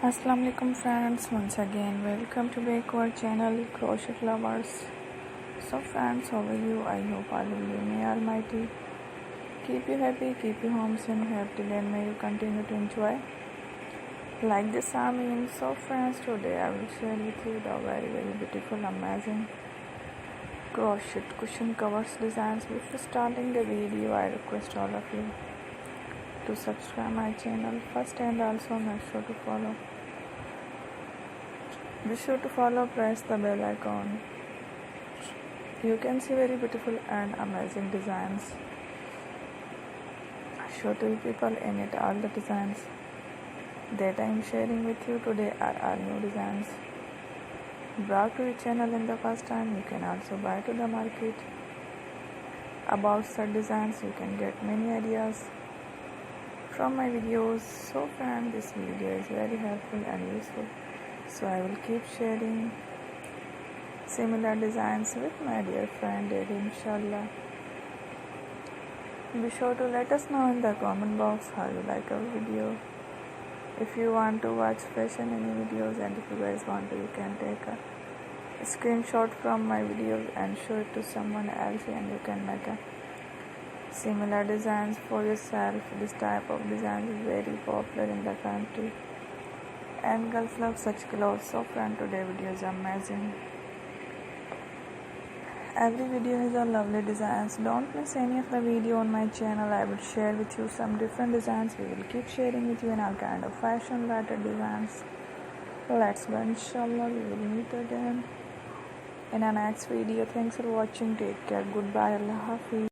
Assalamu alaikum friends, once again welcome to back our channel Crochet Lovers. So friends, how are you? I hope all of you may Almighty keep you happy, keep you home and healthy, and may you continue to enjoy like this Amin. So friends, today I will share with you the very beautiful amazing crochet cushion covers designs. Before starting the video, I request all of you to subscribe my channel first and also be sure to follow, press the bell icon. You can see very beautiful and amazing designs. Show to people in it all the designs that I am sharing with you today are all new designs. Brought to your channel in the first time, you can also buy to the market. About such designs, you can get many ideas from my videos. So friends, this video is very helpful and useful. So I will keep sharing similar designs with my dear friend Eddie, inshallah. Be sure to let us know in the comment box how you like our video. If you want to watch fashion any videos, and if you guys want to, you can take a screenshot from my videos and show it to someone else, and you can make a similar designs for yourself. This type of design is very popular in the country and girls love such clothes. So friend, today video is amazing. Every video has a lovely designs. Don't miss any of the video on my channel. I will share with you some different designs. We will keep sharing with you in all kind of fashion related designs. Let's go, inshallah. We will meet again in our next video. Thanks for watching. Take care. Goodbye. Allah Hafiz.